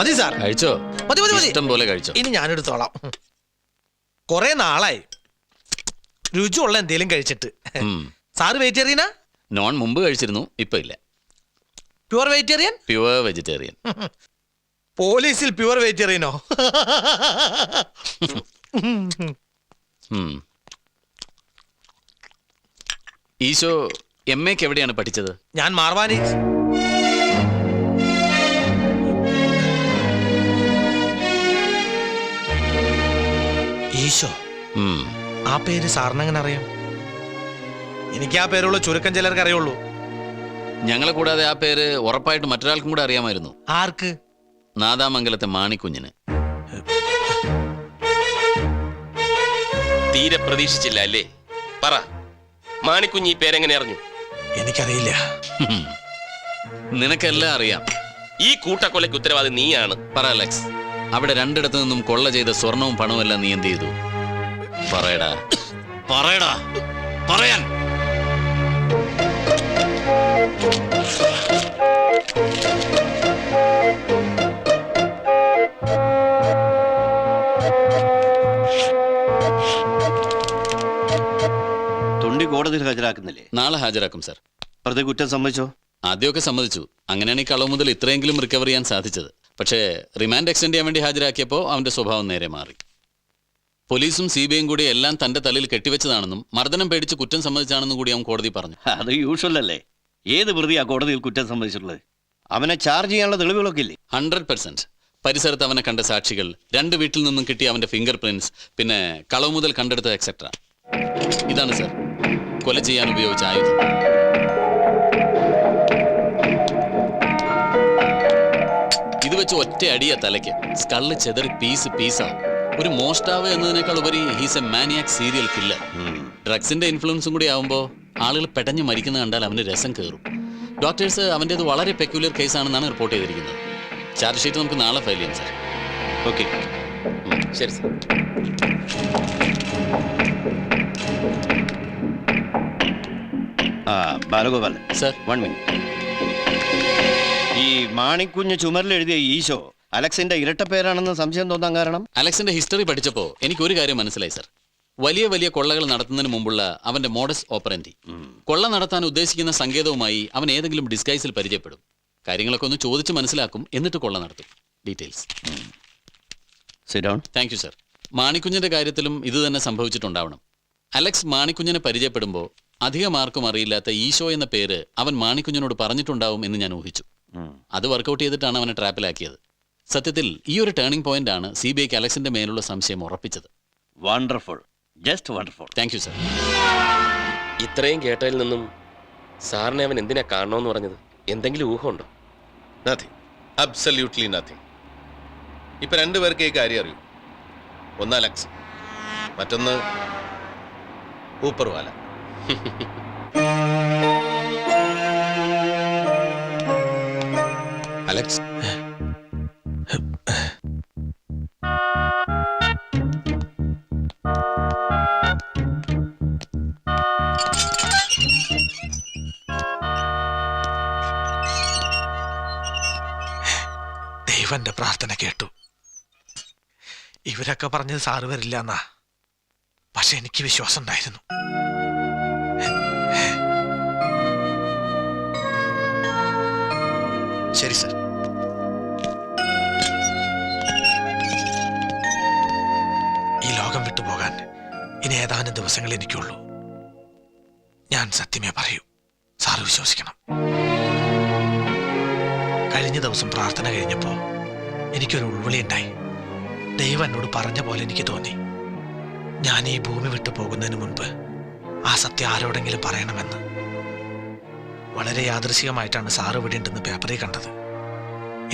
മതി സാർ. കഴിച്ചോ? മതി മതി മതി, ഇഷ്ടം പോലെ കഴിച്ചോ. ഇനി ഞാനെടുത്തോളാം. കുറെ നാളായി രുചിയുള്ള എന്തേലും കഴിച്ചിട്ട്. സാറ് വെജിറ്റേറിയനാ? നോൺ മുമ്പ് കഴിച്ചിരുന്നു, ഇപ്പൊ ഇല്ല. Pure vegetarian? Pure vegetarian. പോലീസിൽ പ്യുവർ വെജിറ്റേറിയനോ? ഈശോ MA എവിടെയാണ് പഠിച്ചത്? ഞാൻ മാർവാനി. ഈശോ, ആ പേര് സാറിനെങ്ങനെ അറിയാം? എനിക്ക് ആ പേരുള്ള ചുരുക്കം ചിലർക്ക് അറിയുള്ളൂ. ഞങ്ങളെ കൂടാതെ ആ പേര് ഉറപ്പായിട്ട് മറ്റൊരാൾക്കും കൂടെ അറിയാമായിരുന്നു. ആർക്ക്? നാദാമംഗലത്തെ മാണിക്കുഞ്ഞിന്. തീരെ പ്രതീക്ഷിച്ചില്ല അല്ലേ? പറ, മാണിക്കുഞ്ഞ് ഈ പേരെങ്ങനെ അറിഞ്ഞു? എനിക്കറിയില്ല. നിനക്കെല്ലാം അറിയാം. ഈ കൂട്ടക്കൊലയ്ക്ക് ഉത്തരവാദി നീയാണ്. പറ അലക്സ്, അവിടെ രണ്ടിടത്തു നിന്നും കൊള്ള ചെയ്ത സ്വർണവും പണവും എല്ലാം നീ എന്ത് ചെയ്തു? പറയടാ, പറയടാ, പറയാൻ. തൊണ്ടി കോടതിയിൽ ഹാജരാക്കുന്നില്ലേ? നാളെ ഹാജരാക്കും സർ. പ്രതി കുറ്റം സമ്മതിച്ചോ? ആദ്യമൊക്കെ സമ്മതിച്ചു. അങ്ങനെയാണ് ഈ കളവ് മുതൽ ഇത്രയെങ്കിലും റിക്കവർ ചെയ്യാൻ സാധിച്ചത്. പക്ഷേ റിമാൻഡ് എക്സ്റ്റെൻഡ് ചെയ്യാൻ വേണ്ടി ഹാജരാക്കിയപ്പോൾ അവന്റെ സ്വഭാവം നേരെ മാറി. പോലീസും CBIയും കൂടി എല്ലാം തന്റെ തലയിൽ കെട്ടിവെച്ചതാണെന്നും മർദ്ദനം പേടിച്ച് കുറ്റം സമ്മതിച്ചാണെന്നും കൂടി അവൻ കോടതി പറഞ്ഞു. അത് യൂഷ്വൽ അല്ലേ? ഏത് പ്രതിയാ കോടതിയിൽ കുറ്റം സമ്മതിച്ചിട്ടുള്ളത്? അവനെ ചാർജ് ചെയ്യാനുള്ള തെളിവുകളൊക്കെ ഇല്ലേ? 100%. പരിസരത്ത് അവനെ കണ്ട സാക്ഷികൾ, 2 വീട്ടിൽ നിന്നും കിട്ടിയ അവന്റെ ഫിംഗർ പ്രിന്റ്സ്, പിന്നെ കളവ് മുതൽ കണ്ടെടുത്ത എക്സെട്ര. ഇതാണ് സർ കൊല ചെയ്യാൻ ഉപയോഗിച്ച ആയുധം. ഇത് വെച്ച് ഒറ്റ അടിയ തലയ്ക്ക് സ്കള്ള് ചെതറി പീസാവും. ഒരു മോഷ്ടാവ് എന്നതിനേക്കാൾ ഉപരി he's a maniac serial killer. ഡ്രഗ്സിന്റെ ഇൻഫ്ലുവൻസും കൂടി ആവുമ്പോൾ ആളുകൾ പെട്ടെന്ന് മരിക്കുന്ന കണ്ടാൽ അവന് രസം കയറും. ഡോക്ടേഴ്സ് അവൻ്റേത് വളരെ പെക്യുലർ കേസാണെന്നാണ് റിപ്പോർട്ട് ചെയ്തിരിക്കുന്നത്. ചാർജ് ഷീറ്റ് നമുക്ക് നാളെ ഫയൽ ചെയ്യാം സാർ. ഓക്കെ, ശരി സർ. ബാലഗോപാൽ സർ. 1 മിനിറ്റ്. ഈ മാണിക്കുഞ്ഞ് ചുമരിൽ എഴുതിയ ഈശോ അലക്സിന്റെ ഇരട്ട പേരാണെന്ന് സംശയം തോന്നാൻ കാരണം? അലക്സിന്റെ ഹിസ്റ്ററി പഠിച്ചപ്പോൾ എനിക്കൊരു കാര്യം മനസ്സിലായി സർ. വലിയ വലിയ കൊള്ളകൾ നടത്തുന്നതിന് മുമ്പുള്ള അവന്റെ മോഡസ് ഓപ്പറൻഡി, കൊള്ള നടത്താൻ ഉദ്ദേശിക്കുന്ന സങ്കേതവുമായി അവൻ ഏതെങ്കിലും ഡിസ്ഗൈസിൽ പരിചയപ്പെടും. കാര്യങ്ങളൊക്കെ ഒന്ന് ചോദിച്ച് മനസ്സിലാക്കും, എന്നിട്ട് കൊള്ള നടത്തും. ഡീറ്റെയിൽസ്. Thank you sir. മാണിക്കുഞ്ഞിന്റെ കാര്യത്തിലും ഇത് തന്നെ സംഭവിച്ചിട്ടുണ്ടാവണം. അലക്സ് മാണിക്കുഞ്ഞിനെ പരിചയപ്പെടുമ്പോൾ അധികം ആർക്കും അറിയില്ലാത്ത ഈശോ എന്ന പേര് അവൻ മാണിക്കുഞ്ഞിനോട് പറഞ്ഞിട്ടുണ്ടാവും എന്ന് ഞാൻ ഊഹിച്ചു. അത് വർക്കൗട്ട് ചെയ്തിട്ടാണ് അവനെ ട്രാപ്പിലാക്കിയത്. സത്യത്തിൽ ഈ ഒരു ടേണിംഗ് പോയിന്റ് ആണ് CBIക്ക് അലക്സിന്റെ മേലുള്ള സംശയം ഉറപ്പിച്ചത്. Wonderful, just wonderful. Thank you sir. ഇത്രയും കേട്ടതിൽ നിന്നും സാറിനെ അവൻ എന്തിനാ കാണണമെന്ന് പറഞ്ഞത്? എന്തെങ്കിലും ഊഹമുണ്ടോ? Nothing, absolutely nothing. ഇപ്പൊ 2 പേർക്ക് ഈ കാര്യം അറിയൂ. ഒന്ന് അലക്സ്, മറ്റൊന്ന് ഊപ്പർവാല. അലക്സ്, ദൈവന്റെ പ്രാർത്ഥന കേട്ടു. ഇവരൊക്കെ പറഞ്ഞത് സാറ് വരില്ല എന്നാ, പക്ഷെ എനിക്ക് വിശ്വാസം ഉണ്ടായിരുന്നു. ശരി സർ. ഈ ലോകം വിട്ടുപോകാൻ ഇനി ഏതാനും ദിവസങ്ങൾ എനിക്കുള്ളൂ. ഞാൻ സത്യമേ പറയൂ, സാറ് വിശ്വസിക്കണം. കഴിഞ്ഞ ദിവസം പ്രാർത്ഥന കഴിഞ്ഞപ്പോ എനിക്കൊരു ഉൾവിളി ഉണ്ടായി. ദൈവം എന്നോട് പറഞ്ഞ പോലെ എനിക്ക് തോന്നി, ഞാൻ ഈ ഭൂമി വിട്ടു പോകുന്നതിന് മുൻപ് ആ സത്യം ആരോടെങ്കിലും പറയണമെന്ന്. വളരെ യാദൃശികമായിട്ടാണ് സാറ് ഇവിടെ ഉണ്ടെന്ന് പേപ്പറിൽ കണ്ടത്.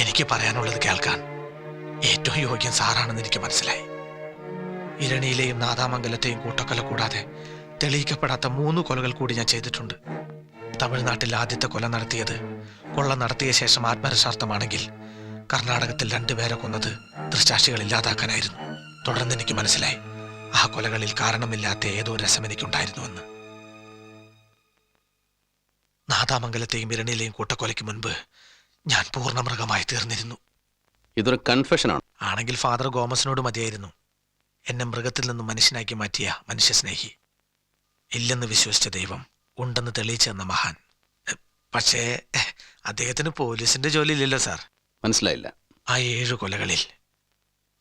എനിക്ക് പറയാനുള്ളത് കേൾക്കാൻ ഏറ്റവും യോഗ്യം സാറാണെന്ന് എനിക്ക് മനസ്സിലായി. ഇരണിയിലെയും നാദാമംഗലത്തെയും കൂട്ടക്കൊല കൂടാതെ തെളിയിക്കപ്പെടാത്ത 3 കൊലകൾ കൂടി ഞാൻ ചെയ്തിട്ടുണ്ട്. തമിഴ്നാട്ടിൽ ആദ്യത്തെ കൊല നടത്തിയത് കൊള്ള നടത്തിയ ശേഷം ആത്മരക്ഷാർത്ഥമാണെങ്കിൽ കർണാടകത്തിൽ 2 പേരെ കൊന്നത് ദൃക്സാക്ഷികൾ ഇല്ലാതാക്കാനായിരുന്നു. തുടർന്ന് എനിക്ക് മനസ്സിലായി ആ കൊലകളിൽ കാരണമില്ലാത്ത ഏതോ രസം എനിക്കുണ്ടായിരുന്നുവെന്ന്. നാദാമംഗലത്തെയും ഇരണിയിലെയും കൂട്ടക്കൊലയ്ക്ക് മുൻപ് ഞാൻ പൂർണ്ണമൃഗമായി തീർന്നിരുന്നു. ഇതൊരു കൺഫെഷനാണ്. ആണെങ്കിൽ ഫാദർ ഗോമസിനോട് മതിയായിരുന്നു. എന്നെ മൃഗത്തിൽ നിന്നും മനുഷ്യനാക്കി മാറ്റിയ മനുഷ്യസ്നേഹി. ഇല്ലെന്ന് വിശ്വസിച്ച ദൈവം ഉണ്ടെന്ന് തെളിയിച്ചു തന്ന മഹാൻ. പക്ഷേ അദ്ദേഹത്തിന് പോലീസിന്റെ ജോലി ഇല്ലല്ലോ സാർ. മനസ്സിലായില്ല. ആ 7 കൊലകളിൽ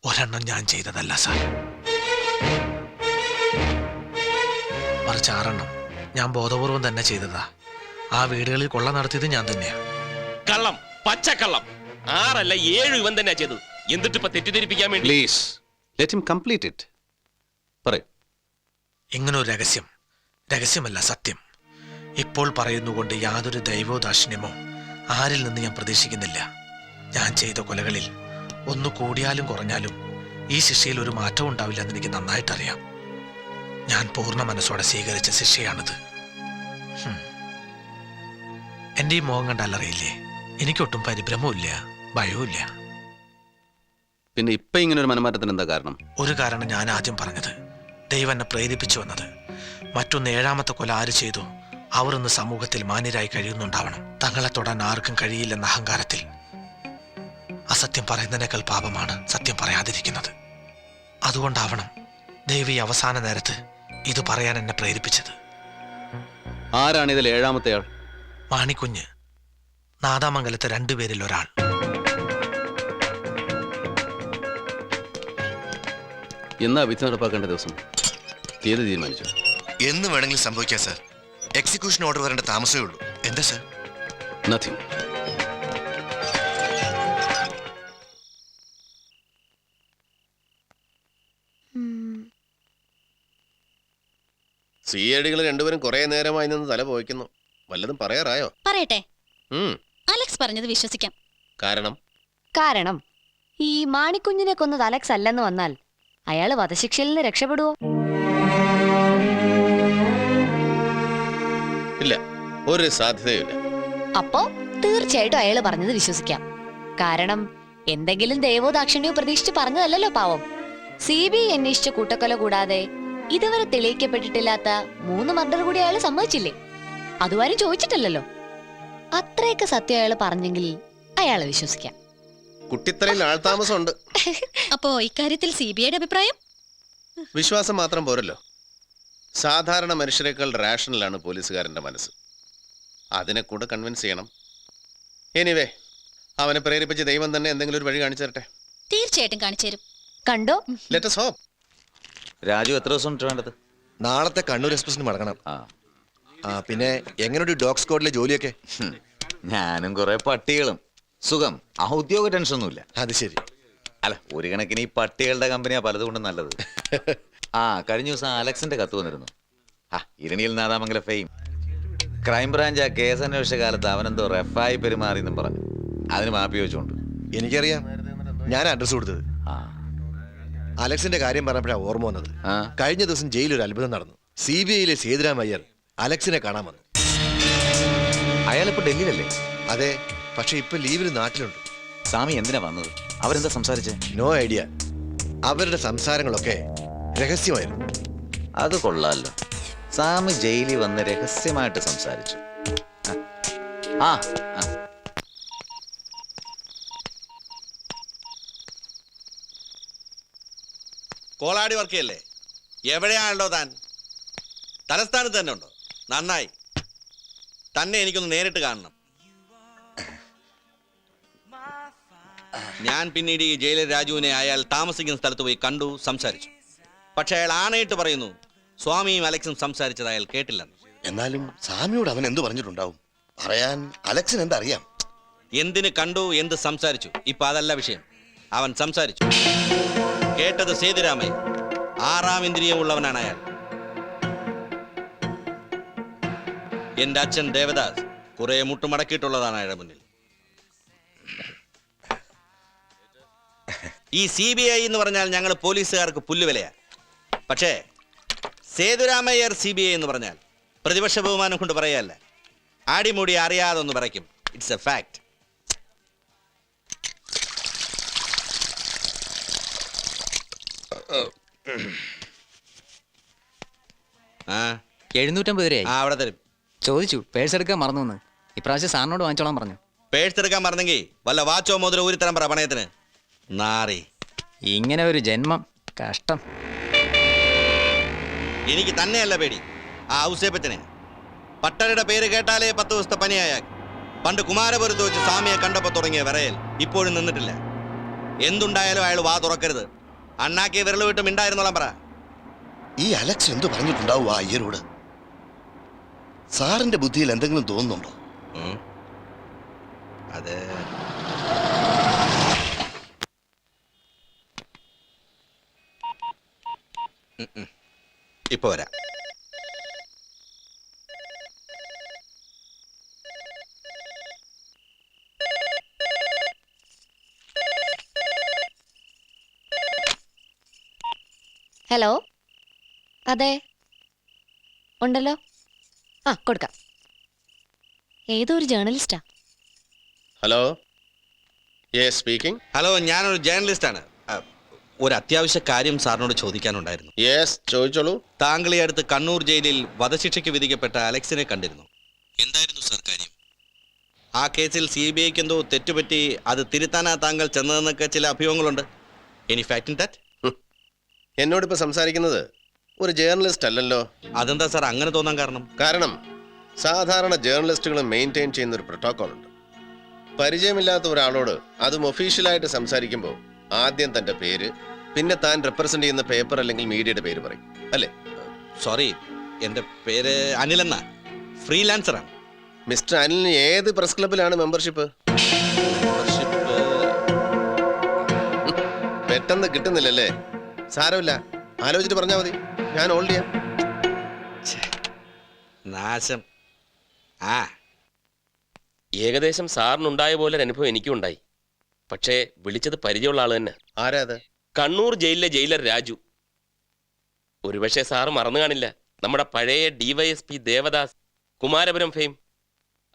ഒരെണ്ണം ഞാൻ ചെയ്തതല്ല സാർ. മറിച്ച് 6 എണ്ണം ഞാൻ ബോധപൂർവം തന്നെ ചെയ്തതാ. ആ വീടുകളിൽ കൊള്ള നടത്തിയത് ഞാൻ തന്നെയാ. കള്ളം, പച്ചക്കള്ളം. 6 അല്ല 7 ഇവൻ തന്നെ ചെയ്തത്. എന്നിട്ട് ഇപ്പൊ തെറ്റിദ്ധരിപ്പിക്കാൻ വേണ്ടി. Please let him complete it. പറയൂ. ഇങ്ങനൊരു രഹസ്യമല്ല, സത്യം. ഇപ്പോൾ പറയുന്നുകൊണ്ട് യാതൊരു ദൈവോദാക്ഷിണ്യമോ ആരിൽ നിന്ന് ഞാൻ പ്രതീക്ഷിക്കുന്നില്ല. ഞാൻ ചെയ്ത കൊലകളിൽ ഒന്ന് കൂടിയാലും കുറഞ്ഞാലും ഈ ശിക്ഷയിൽ ഒരു മാറ്റവും ഉണ്ടാവില്ല എന്ന് എനിക്ക് നന്നായിട്ടറിയാം. ഞാൻ പൂർണ്ണ മനസ്സോടെ സ്വീകരിച്ച ശിക്ഷയാണിത്. എൻ്റെ ഈ മോഹം കണ്ടാലറിയില്ലേ, എനിക്കൊട്ടും പരിഭ്രമവും ഭയവുമില്ല. പിന്നെ ഇപ്പൊ ഇങ്ങനെ ഒരു മനമാറ്റത്തിന് എന്താ കാരണം? ഒരു കാരണം ഞാൻ ആദ്യം പറഞ്ഞത്, ദൈവം എന്നെ പ്രേരിപ്പിച്ചു വന്നത്. മറ്റൊന്ന് 7ാമത്തെ കൊല ആര് ചെയ്തു അവർ ഇന്ന് സമൂഹത്തിൽ മാന്യരായി കഴിയുന്നുണ്ടാവണം. തങ്ങളെ തൊടാൻ ആർക്കും കഴിയില്ലെന്ന അഹങ്കാരത്തിൽ. അസത്യം പറയുന്നതിനേക്കാൾ പാപമാണ് സത്യം പറയാതിരിക്കുന്നത്. അതുകൊണ്ടാവണം ദൈവം ഈ അവസാന നേരത്ത് ഇത് പറയാൻ എന്നെ പ്രേരിപ്പിച്ചത്. ആരാണ് ഇതിൽ 7ാമത്തെ ആൾ? മാണിക്കുഞ്ഞ്, നാദാമംഗലത്തെ 2 പേരിൽ ഒരാൾ. എന്നാ വിധി നടപ്പാക്കേണ്ട ദിവസം? തീയതി തീരുമാനിച്ചു? എന്ന് വേണമെങ്കിലും സംഭവിക്കാം സാർ. എക്സിക്യൂഷൻ ഓർഡർ വരേണ്ട താമസമേ ഉള്ളൂ. എന്താ സാർ? നത്തിങ്. CID-കൾ രണ്ടുപേരും കുറെ നേരമായി നിന്ന് തല പോയിക്കുന്നു. വല്ലതും പറയാറായോ? പറയട്ടെ. അലക്സ് പറഞ്ഞത് വിശ്വസിക്കാം. കാരണം ഈ മാണിക്കുഞ്ഞിനെ കൊന്നത് അലക്സ് അല്ലെന്ന് വന്നാൽ അയാള് വധശിക്ഷയിൽ നിന്ന് രക്ഷപ്പെടുവോ? ഇല്ല, ഒരു സാധ്യതയുമില്ല. അപ്പോ തീർച്ചയായിട്ടും അയാള് പറഞ്ഞത് വിശ്വസിക്കാം. കാരണം എന്തെങ്കിലും ദൈവോദാക്ഷിണ്യോ പ്രതീക്ഷിച്ച് പറഞ്ഞതല്ലോ പാവം. CBI അന്വേഷിച്ച കൂട്ടക്കൊല കൂടാതെ ഇതുവരെ തെളിയിക്കപ്പെട്ടിട്ടില്ലാത്ത 3 മർഡർ കൂടി അയാൾ സമ്മതിച്ചില്ലേ? അതുവാരും ചോദിച്ചിട്ടില്ലല്ലോ. അത്രയൊക്കെ സത്യം അയാൾ പറഞ്ഞെങ്കിൽ അയാളെ വിശ്വസിക്കാം. കുട്ടിത്തലയിൽ ആൾതാമസമുണ്ട്. അപ്പോ ഇക്കാര്യത്തിൽ CBIയുടെ അഭിപ്രായം? വിശ്വാസം മാത്രം പോരല്ലോ. സാധാരണ മനുഷ്യരെക്കാൾ റാഷണലാണ് പോലീസുകാരന്റെ മനസ്സ്. അതിനെ കൂടെ കൺവിൻസ് ചെയ്യണം. എനിവേ, അവനെ പ്രേരിപ്പിച്ച് ദൈവം തന്നെ എന്തെങ്കിലും ഒരു വഴി കാണിച്ചു തരട്ടെ. തീർച്ചയായിട്ടും കാണിച്ചു തരും. കണ്ടോ? Let us hope. രാജു എത്ര ദിവസം വേണ്ടത്? നാളത്തെ കണ്ണൂർ എക്സ്പ്രസിന് മടങ്ങണം. പിന്നെ എങ്ങനെയുണ്ട് ഡോഗ് സ്ക്വാഡിലെ ജോലിയൊക്കെ? ഞാനും കുറെ പട്ടികളും. സുഖം, ഔദ്യോഗിക ടെൻഷൻ ഒന്നുമില്ല. അത് ശരി. അല്ല, ഒരു കണക്കിന് ഈ പട്ടികളുടെ കമ്പനിയാ പലതുകൊണ്ടും നല്ലത്. കഴിഞ്ഞ ദിവസം അലക്സിന്റെ കത്ത് വന്നിരുന്നു. ഇരണിയിൽ നാദാമംഗല ഫെയിം. ക്രൈംബ്രാഞ്ച് ആ കേസ് അന്വേഷിച്ച കാലത്ത് അവനെന്തോ റഫായി പെരുമാറിയെന്നും പറഞ്ഞു. അതിന് മാപ്പി വെച്ചുകൊണ്ട്. എനിക്കറിയാം, ഞാൻ അഡ്രസ് കൊടുത്തത്. അലക്സിന്റെ കാര്യം പറഞ്ഞപ്പോഴാണ് ഓർമ്മ വന്നത്. കഴിഞ്ഞ ദിവസം ജയിലിൽ ഒരു അത്ഭുതം നടന്നു. CBIയിലെ സേതുരാം അയ്യർ അലക്സിനെ കാണാൻ വന്നു. അയാളിപ്പോ ഡൽഹിയിലല്ലേ? അതെ, പക്ഷെ ഇപ്പൊ ലീവിൽ നാട്ടിലുണ്ട്. സ്വാമി എന്തിനാ വന്നത്? അവരെന്താ സംസാരിച്ചേ? No idea. അവരുടെ സംസാരങ്ങളൊക്കെ രഹസ്യമായിരുന്നു. അത് കൊള്ളാലോ. സ്വാമി ജയിലിൽ വന്ന് രഹസ്യമായിട്ട് സംസാരിച്ചു. കോളാടി വർക്ക് ചെയ്യല്ലേ? എവിടെയാണല്ലോ താൻ? തലസ്ഥാനത്ത് തന്നെ ഉണ്ടോ? നന്നായി. തന്നെ എനിക്കൊന്ന് നേരിട്ട് കാണണം. ഞാൻ പിന്നീട് ഈ ജയിലർ രാജുവിനെ അയാൾ താമസിക്കുന്ന സ്ഥലത്ത് പോയി കണ്ടു, സംസാരിച്ചു. പക്ഷെ അയാൾ ആണയിട്ട് പറയുന്നു സ്വാമിയും അലക്സും സംസാരിച്ചത് അയാൾ കേട്ടില്ലെന്ന്. എന്നാലും സ്വാമിയോട് അവൻ എന്ത് പറഞ്ഞിട്ടുണ്ടാവും? പറയാൻ അലക്സിന് എന്തറിയാം? എന്തിന് കണ്ടു, എന്ത് സംസാരിച്ചു, ഇപ്പൊ അതല്ല വിഷയം. അവൻ സംസാരിച്ചു. കേട്ടത് സേതുരാമയ്യ. 6ാം ഇന്ദ്രിയമുള്ളവനാണ് അയാൾ. എന്റെ അച്ഛൻ ദേവദാസ് കുറെ മുട്ടുമടക്കിയിട്ടുള്ളതാണ് അയാളുടെ മുന്നിൽ. ഈ CBI എന്ന് പറഞ്ഞാൽ ഞങ്ങൾ പോലീസുകാർക്ക് പുല്ലുവിലയാ. പക്ഷേ സേതുരാമയ്യർ CBI എന്ന് പറഞ്ഞാൽ പ്രതിപക്ഷ ബഹുമാനം കൊണ്ട് പറയല്ല, ആടിമൂടി അറിയാതെ ഒന്ന് പറയ്ക്കും. It's A fact. ആ 750 രൂപയായി. അവിടെ തരും. ചോദിച്ചു, പേഴ്സ് എടുക്കാൻ മറന്നു. ഇപ്രാവശ്യം സാറിനോട് വാങ്ങിച്ചോളാൻ പറഞ്ഞു. പേഴ്സ് എടുക്കാൻ പറഞ്ഞെങ്കിൽ വല്ല വാച്ചോ മുതൽ ഊരിത്തരം പറ പണയത്തിന്. നാറി. ഇങ്ങനെ ഒരു ജന്മം കഷ്ടം. എനിക്ക് തന്നെയല്ല പേടി, ആ ഔസേപ്പച്ചനെ. പട്ടരുടെ പേര് കേട്ടാലേ 10 ദിവസത്തെ പനിയായാൽ. പണ്ട് കുമാരപുരത്ത് വെച്ച് സ്വാമിയെ കണ്ടപ്പോൾ തുടങ്ങിയ വിറയൽ ഇപ്പോഴും നിന്നിട്ടില്ല. എന്തുണ്ടായാലും അയാൾ വാ തുറക്കരുത്. അണ്ണാക്കി വിരൽ വിട്ട് മിണ്ടായിരുന്നോളാം പറ. ഈ അലക്സ് എന്തു പറഞ്ഞിട്ടുണ്ടാവും ആ അയ്യരോട്? സാറിന്റെ ബുദ്ധിയിൽ എന്തെങ്കിലും തോന്നുന്നുണ്ടോ? അത് ഇപ്പൊ വരാം. ഹലോ, അതെ, ഉണ്ടല്ലോ. ആ, കൊടുക്കാം. ഏതോ ഒരു ജേർണലിസ്റ്റാ. Hello, yes speaking. ഹലോ, ഞാനൊരു ജേർണലിസ്റ്റാണ്. ഒരു അത്യാവശ്യ കാര്യം സാറിനോട് ചോദിക്കാനുണ്ടായിരുന്നു. യെസ്, ചോദിച്ചോളൂ. താങ്കൾ ഈ അടുത്ത് കണ്ണൂർ ജയിലിൽ വധശിക്ഷയ്ക്ക് വിധിക്കപ്പെട്ട അലക്സിനെ കണ്ടിരുന്നു. എന്തായിരുന്നു സാർ കാര്യം? ആ കേസിൽ CBIക്ക് എന്തോ തെറ്റുപറ്റി, അത് തിരുത്താനാ താങ്കൾ ചെന്നതെന്നൊക്കെ ചില അഭ്യൂഹങ്ങളുണ്ട്. Any fact in that? എന്നോടിപ്പോൾ സംസാരിക്കുന്നത് ഒരു ജേർണലിസ്റ്റ് അല്ലല്ലോ. അതെന്താ സാർ അങ്ങനെ തോന്നാൻ കാരണം? കാരണം സാധാരണ ജേർണലിസ്റ്റുകൾ മെയിൻറ്റെയിൻ ചെയ്യുന്ന ഒരു പ്രോട്ടോകോൾ ഉണ്ട്. പരിചയമില്ലാത്ത ഒരാളോട് അതും ഒഫീഷ്യലായിട്ട് സംസാരിക്കുമ്പോൾ ആദ്യം തൻ്റെ പേര്, പിന്നെ താൻ റെപ്രസെന്റ് ചെയ്യുന്ന പേപ്പർ അല്ലെങ്കിൽ മീഡിയയുടെ പേര് പറയും, അല്ലേ? സോറി, എൻ്റെ പേര് അനിലെന്ന, ഫ്രീലാൻസറാണ്. മിസ്റ്റർ അനിലിന് ഏത് പ്രസ് ക്ലബിലാണ് മെമ്പർഷിപ്പ്? പെട്ടെന്ന് കിട്ടുന്നില്ലല്ലേ? സാരമില്ല, ആലോചിച്ചിട്ട് പറഞ്ഞാൽ മതി, ഞാൻ ഹോൾഡ് ചെയ്യാം. നാശം. ആ, ഏകദേശം സാറിനുണ്ടായ പോലെ ഒരു അനുഭവം എനിക്കും ഉണ്ടായി. പക്ഷേ വിളിച്ചത് പരിചയമുള്ള ആള് തന്നെ. ആരാ അത്? കണ്ണൂർ ജയിലിലെ ജയിലർ രാജു. ഒരുപക്ഷെ സാറ് മറന്നു കാണില്ല, നമ്മുടെ പഴയ DYSP ദേവദാസ്, കുമാരപുരം ഫെയിം.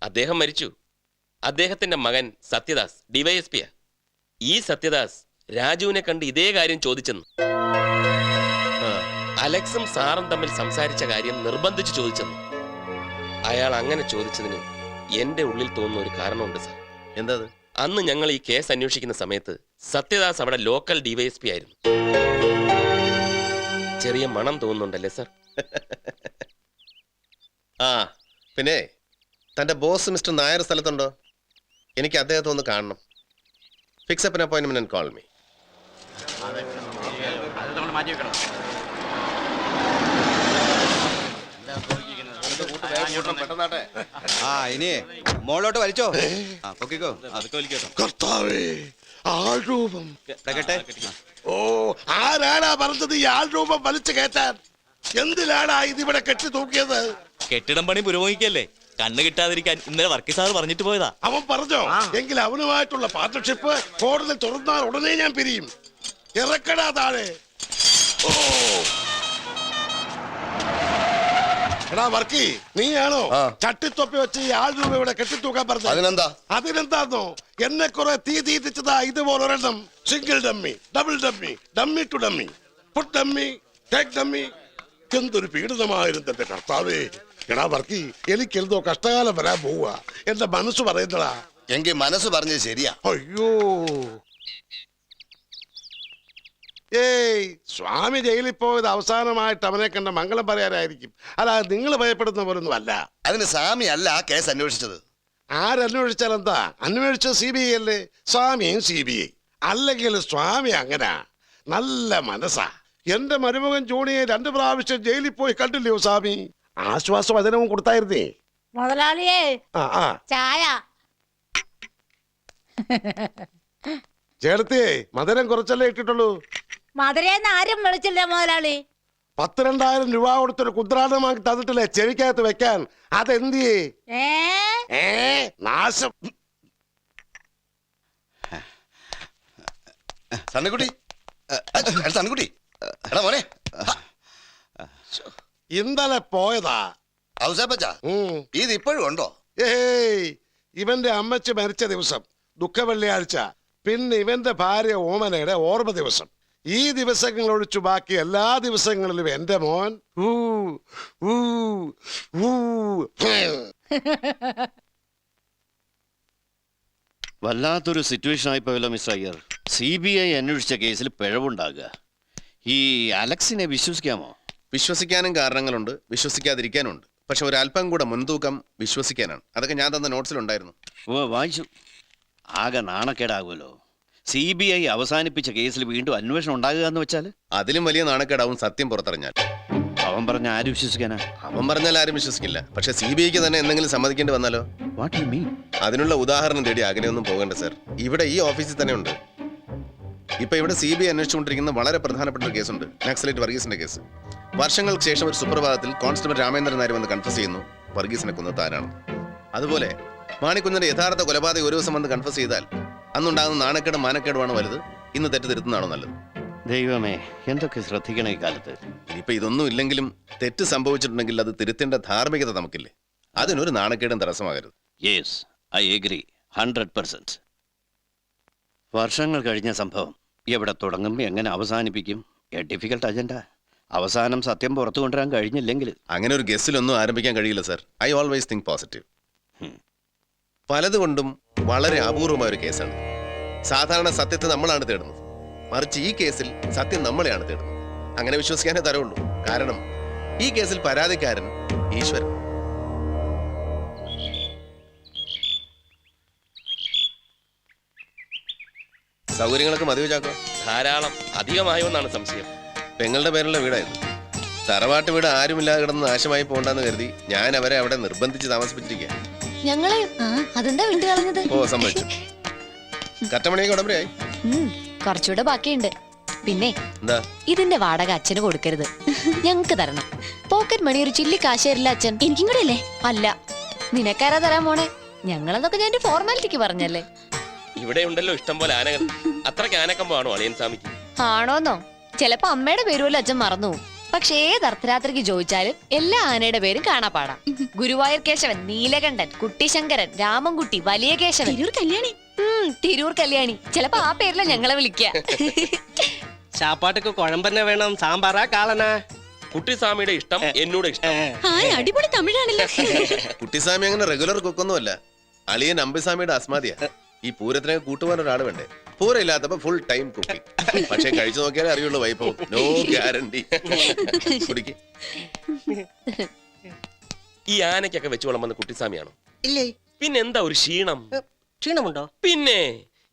അദ്ദേഹം മരിച്ചു. അദ്ദേഹത്തിന്റെ മകൻ സത്യദാസ് DYSPയാ. ഈ സത്യദാസ് രാജുവിനെ കണ്ട് ഇതേ കാര്യം ചോദിച്ചെന്ന്. അലക്സും സാറും തമ്മിൽ സംസാരിച്ച കാര്യം നിർബന്ധിച്ച് ചോദിച്ചെന്ന്. അയാൾ അങ്ങനെ ചോദിച്ചതിന് എന്റെ ഉള്ളിൽ തോന്നുന്ന ഒരു കാരണമുണ്ട് സാർ. എന്താ? അന്ന് ഞങ്ങൾ ഈ കേസ് അന്വേഷിക്കുന്ന സമയത്ത് സത്യദാസ് അവിടെ ലോക്കൽ DYSP ആയിരുന്നു. ചെറിയ മണം തോന്നുന്നുണ്ടല്ലേ സാർ? ആ, പിന്നെ തൻ്റെ ബോസ് മിസ്റ്റർ നായർ സ്ഥലത്തുണ്ടോ? എനിക്ക് അദ്ദേഹത്തെ ഒന്ന് കാണണം. Fix up an appointment and call me. ആ, ഇനി മോളോട്ട് വലിച്ചോ. പൊക്കിക്കോ, അതൊക്കെ വലിക്കട്ടോ. കർത്താവേ, ആൾരൂപം. കേട്ടെ. ഓ, ആരാടാ പറഞ്ഞത് ഈ ആൾരൂപം വലിച്ചു കയറ്റാൻ? എന്തിനാടാ ഇതിവിടെ കെട്ടി തൂക്കിയത്? കെട്ടിടം പണി പുരോഗമിക്കല്ലേ, കണ്ണ് കിട്ടാതിരിക്കാൻ ഇന്നലെ വർക്കി സാർ പറഞ്ഞിട്ട് പോയതാ. അവൻ പറഞ്ഞോ? എങ്കിൽ അവനുമായിട്ടുള്ള പാർട്ണർഷിപ്പ് കോടതി തുറന്നാൽ ഉടനെ ഞാൻ പിരിയും. ഇറക്കടാ താഴെ. ഓ, എടാ വർക്കി, നീയാണോ ചട്ടിത്തൊപ്പി വെച്ച് ഈ ആൾരൂപ ഇവിടെ കെട്ടിത്തൂക്കാൻ പറഞ്ഞത്? അതിനെന്താന്നോ, എന്നെ കുറെ തീറ്റിച്ചതാ ഇതുപോലൊരെണ്ണം. Single dummy, double dummy, dummy to dummy, food dummy, take dummy. എന്തൊരു പീഡനമായിരുന്നു എന്റെ കർത്താവേ. എടാ വർക്കി, എനിക്കെന്തോ കഷ്ടകാലം വരാൻ പോവുക. എന്റെ മനസ്സ് പറയുന്നടാ. എങ്കിൽ മനസ്സ് പറഞ്ഞത് ശരിയാ. അയ്യോ, ഏയ്, സ്വാമി ജയിലിൽ പോയത് അവസാനമായിട്ട് അവനെ കണ്ട മംഗളം പറയാനായിരിക്കും. അല്ല, നിങ്ങൾ ഭയപ്പെടുന്ന പോലൊന്നും അല്ല. അതിന് സ്വാമി അല്ല ആ കേസ് അന്വേഷിച്ചത്. ആരന്വേഷിച്ചാൽ എന്താ? അന്വേഷിച്ചത് CBI അല്ലേ? സ്വാമിയും CBI. അല്ലെങ്കിൽ സ്വാമി അങ്ങനെ നല്ല മനസ്സാ. എന്റെ മരുമകൻ ജോണിയെ 2 പ്രാവശ്യം ജയിലിൽ പോയി കണ്ടില്ലയോ സ്വാമി? ആശ്വാസവചനവും കൊടുത്തായിരുന്നേ. മുതലാളിയേ, ആ ചായ. ചേട്ടത്തിയേ, മധുരം കുറച്ചല്ലേ ഇട്ടിട്ടുള്ളൂ. മധുരേന്ന് ആരും വിളിച്ചില്ല മുതലാളി. 10,000-2000 രൂപ കൊടുത്തൊരു കുദ്രാടം വാങ്ങി തന്നിട്ടില്ലേ ചെവിക്കകത്ത് വെക്കാൻ? അതെന്തിയേ? നാശം. സണ്ണിക്കുട്ടി, സണ്ണിക്കുട്ടി, എടാ മോനെ, ഇന്നലെ പോയതാ. ഔസേപ്പച്ച, ഇത് ഇപ്പോഴും ഉണ്ടോ? ഏയ്, ഇവന്റെ അമ്മച്ചി മരിച്ച ദിവസം ദുഃഖ വെള്ളിയാഴ്ച, പിന്നെ ഇവന്റെ ഭാര്യ ഓമനയുടെ ഓർമ്മ ദിവസം. ഈ ദിവസങ്ങൾ ഒഴിച്ചു ബാക്കി എല്ലാ ദിവസങ്ങളിലും എന്റെ മോൻ വല്ലാത്തൊരു സിറ്റുവേഷൻ ആയിപ്പോയല്ലോ മിസ്റ്റർ അയ്യർ. CBI അന്വേഷിച്ച കേസിൽ പിഴവുണ്ടാകുക. ഈ അലക്സിനെ വിശ്വസിക്കാമോ? വിശ്വസിക്കാനും കാരണങ്ങളുണ്ട്, വിശ്വസിക്കാതിരിക്കാനുണ്ട്. പക്ഷെ ഒരല്പം കൂടെ മുൻതൂക്കം വിശ്വസിക്കാനാണ്. അതൊക്കെ ഞാൻ തന്ന നോട്ട്സിലുണ്ടായിരുന്നു. ഓ, വായിച്ചു. ആകെ നാണക്കേടാകുമല്ലോ. CBI അവസാനിപ്പിച്ച കേസിൽ വീണ്ടും അന്വേഷണം ഉണ്ടാകുക എന്ന് വെച്ചാൽ അതിലും വലിയ നാണക്കേടാവും സത്യം പുറത്തറിഞ്ഞാൽ. അവൻ പറഞ്ഞ ആര് വിശ്വസിക്കാനാ? അവൻ പറഞ്ഞാൽ ആരും വിശ്വസിക്കില്ല. പക്ഷെ CBIക്ക് തന്നെ എന്തെങ്കിലും സമ്മതിക്കേണ്ടി വന്നാലോ? What you mean? അതിനുള്ള ഉദാഹരണം തേടി അകലെയൊന്നും പോകണ്ട സർ. ഇവിടെ ഈ ഓഫീസിൽ തന്നെ ഉണ്ട്. ഇപ്പൊ ഇവിടെ CBI അന്വേഷിച്ചുകൊണ്ടിരിക്കുന്ന വളരെ പ്രധാനപ്പെട്ട ഒരു കേസുണ്ട്, നക്സലൈറ്റ് വർഗീസിന്റെ കേസ്. വർഷങ്ങൾക്ക് ശേഷം ഒരു സുപ്രഭാതത്തിൽ കോൺസ്റ്റബിൾ രാമേന്ദ്രൻ നായർ വന്ന് കൺഫസ് ചെയ്യുന്നു വർഗീസിനെ കൊന്നത് താനാണ്. അതുപോലെ മാണിക്കുഞ്ഞിന്റെ യഥാർത്ഥ കൊലപാതകം ഒരു ദിവസം വന്ന് കൺഫസ് ചെയ്താൽ അന്നുണ്ടാകുന്ന നാണക്കേടും മാനക്കേടുമാണ് വലുത്. ഇന്ന് തെറ്റ് തിരുത്തുന്നതാണോ നല്ലത്? ദൈവമേ, എന്തൊക്കെ ശ്രദ്ധിക്കണം ഈ കാലത്ത്. ഇനിയിപ്പോ ഇതൊന്നും ഇല്ലെങ്കിലും തെറ്റ് സംഭവിച്ചിട്ടുണ്ടെങ്കിൽ അത് തിരുത്തേണ്ട ധാർമ്മികത നമുക്കില്ലേ? അതിനൊരു നാണക്കേടും തടസ്സമാകരുത്. Yes, I agree 100%. വർഷങ്ങൾ കഴിഞ്ഞ സംഭവം എവിടെ തുടങ്ങും, എങ്ങനെ അവസാനിപ്പിക്കും? A difficult agenda. അവസാനം സത്യം പുറത്തു കൊണ്ടുവരാൻ കഴിഞ്ഞില്ലെങ്കിൽ അങ്ങനെ ഒരു ഗസ്റ്റിലൊന്നും ആരംഭിക്കാൻ കഴിയില്ല sir. I always think positive. പലതുകൊണ്ടും വളരെ അപൂർവമായ ഒരു കേസാണ്. സാധാരണ സത്യത്തെ നമ്മളാണ് തേടുന്നത്, മറിച്ച് ഈ കേസിൽ സത്യം നമ്മളെയാണ് തേടുന്നത്. അങ്ങനെ വിശ്വസിക്കാനേ തരവുള്ളൂ. കാരണം ഈ കേസിൽ പരാതിക്കാരൻ ഈശ്വരൻ. സൗകര്യങ്ങളൊക്കെ മതി വെച്ചാക്കോ? ധാരാളം. അധികമായോ എന്നാണ് സംശയം. പെങ്ങളുടെ പേരുള്ള വീടായിരുന്നു. തറവാട്ട് വീട് ആരുമില്ലാതെ കിടന്ന് നാശമായി പോകണ്ടെന്ന് കരുതി ഞാൻ അവരെ അവിടെ നിർബന്ധിച്ച് താമസിപ്പിച്ചിരിക്കുക. ഞങ്ങളെ അതെന്താ വിട്ടു കളഞ്ഞത്? ഓ, സംഭവിച്ചു. കറ്റമണിയൊക്കെ ഉടമ്പടിയായി. കുറച്ചുകൂടെ ബാക്കിയുണ്ട്. പിന്നെ എന്താ? ഇതിന്റെ വാടക അച്ഛന് കൊടുക്കരുത്, ഞങ്ങക്ക് തരണം. പോക്കറ്റ് മണി ഒരു ചില്ലി കാശ് തരില്ല അച്ഛൻ. എനിക്കും കൂടെ അല്ലേ? അല്ല, നിനക്കാരാ തരാൻ പോണേ? ഞങ്ങളതൊക്കെ ഞാൻ ഫോർമാലിറ്റിക്ക് പറഞ്ഞല്ലേ. ഇവിടെ ഉണ്ടല്ലോ ഇഷ്ടം പോലെ ആനകൾ. അത്രയ്ക്ക് ആനക്കമ്പാണോ അളിയൻ സ്വാമിക്ക്? ആണോന്നോ? ചിലപ്പോ അമ്മയുടെ പേരുമല്ലോ അച്ഛൻ മറന്നു. പക്ഷേ ഏത് അർദ്ധരാത്രിക്ക് ചോദിച്ചാലും എല്ലാ ആനയുടെ പേരും കാണാപ്പാടാം. ഗുരുവായൂർ കേശവൻ, നീലകണ്ഠൻ, കുട്ടിശങ്കരൻ, രാമൻകുട്ടി, വലിയ കേശവൻ, തിരൂർ കല്യാണി. ചിലപ്പോ ആ പേരില ഞങ്ങളെ വിളിക്ക. ചാപ്പാട്ടൊക്കെ കുഴമ്പന്നെ വേണം, സാമ്പാറാ കാളനാ? കുട്ടിസ്വാമിയുടെ ഇഷ്ടം എന്നോട് ഇഷ്ടം. അടിപൊളി തമിഴാണല്ലോ. കുട്ടിസ്വാമി അങ്ങനെ റെഗുലർ കുക്കൊന്നുമല്ല. അളിയൻ അമ്പിസ്വാമിയുടെ അസ്മാദിയ. ഈ പൂരത്തിനൊക്കെ കൂട്ടുപോകാൻ ഒരാൾ വേണ്ടേ? പൂരം ഇല്ലാത്തപ്പോ ഫുൾ ടൈം കുക്കിംഗ്. പക്ഷെ കഴിച്ചു നോക്കിയാലേ അറിയുള്ളൂ വൈഭവം. No guarantee. ഈ ആനയ്ക്കൊക്കെ വെച്ച് വിളമ്പുന്ന കുട്ടിസ്വാമിയാണോ? ഇല്ലേ. പിന്നെ എന്താ ഒരു ക്ഷീണം? ക്ഷീണമുണ്ടോ? പിന്നെ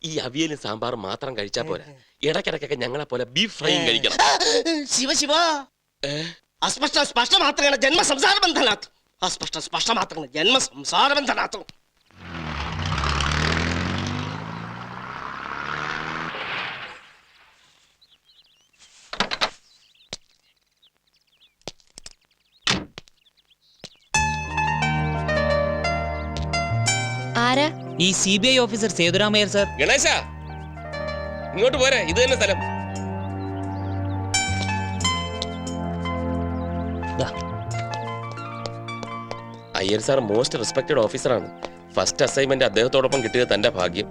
ഈ അവിയലും സാമ്പാറും മാത്രം കഴിച്ചാ പോരാ, ഇടയ്ക്കിടയ്ക്കൊക്കെ ഞങ്ങളെ പോലെ ബീഫ് ഫ്രൈയും കഴിക്കണം. ശിവ ശിവ, അസ്പഷ്ട സ്പഷ്ട മാത്രങ്ങളെ ജന്മ സംസാര ബന്ധനാഥ്. അസ്പഷ്ട സ്പഷ്ട മാത്രങ്ങളെ ജന്മ സംസാര ബന്ധനാഥ്. ആരാ? ഈ CBI officer Sethuramayyar sir. Ganesha, ഇങ്ങോട്ട് പോരെ, ഇത് തന്നെ സ്ഥലം. അയ്യർ സാർ മോസ്റ്റ് റെസ്പെക്റ്റഡ് ഓഫീസറാണ്. ഫസ്റ്റ് അസൈൻമെന്റ് അദ്ദേഹത്തോടൊപ്പം കിട്ടിയത് തന്റെ ഭാഗ്യം.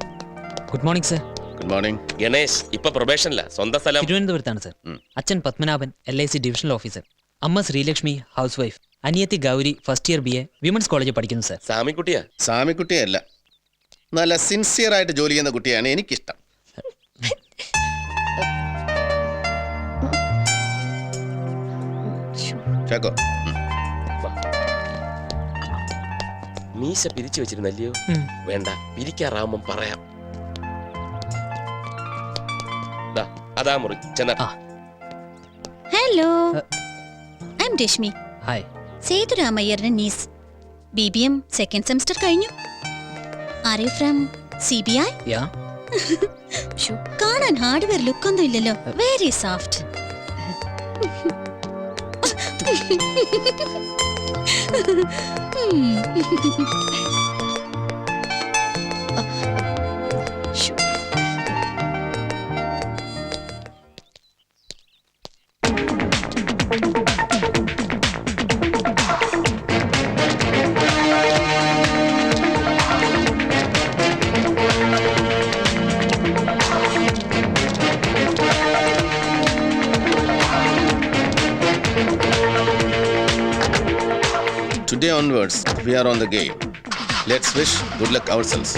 Good morning sir. Good morning. Ganesh ഇപ്പൊ പ്രൊബേഷനില്ല. സ്വന്തം സ്ഥലം തിരുവനന്തപുരത്താണ് സർ. അച്ഛൻ പത്മനാഭൻ, LIC ഡിവിഷണൽ ഓഫീസർ. അമ്മ ശ്രീലക്ഷ്മി, ഹൗസ് വൈഫ്. അനിയത്തി Gauri first year BA women's കോളേജിൽ പഠിക്കുന്നു സർ. സാമിക്കുട്ടിയാ? സാമിക്കുട്ടിയല്ല, നല്ല സിൻസിയർ ആയിട്ട് ജോലി ചെയ്യുന്ന കുട്ടിയാണ് എനിക്കിഷ്ടം. ചാക്കോ, മീശ പിരിച്ചു വെച്ചിരുന്നല്ലയോ? വേണ്ട, പിരിക്കാറാവുമ്പം പറയാം. അതാ മുറി ചെന്ന. Hello, I'm Reshmi. Hi. സേതുരാമയ്യരുടെ നീസ്. BBM സെക്കൻഡ് സെമസ്റ്റർ കഴിഞ്ഞു. Are you from CBI? Yeah. കാണാൻ ഹാർഡ്വെയർ ലുക്ക് ഒന്നും ഇല്ലല്ലോ. Very soft. Today onwards, we are on the game. Let's wish good luck ourselves.